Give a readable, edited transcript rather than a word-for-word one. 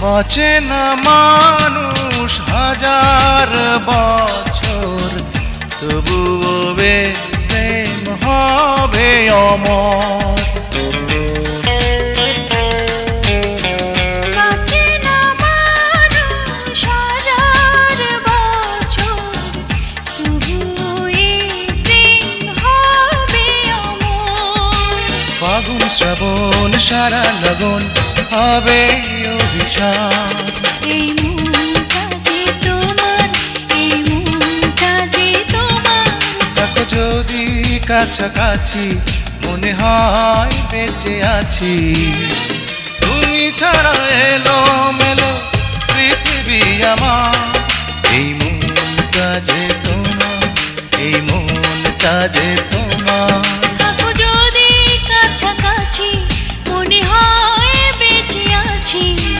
বাঁচে না মানুষ হাজার বছর, তবুও প্রেম হবে অমর। ফাগুন শ্রাবণ সারা লগন হবে অভিশাপ। এই মনটা যে তোমার, এই মনটা যে তোমার। থাকো যদি কাছাকাছি মনে হয় বেঁচে আছি, তুমি ছাড়া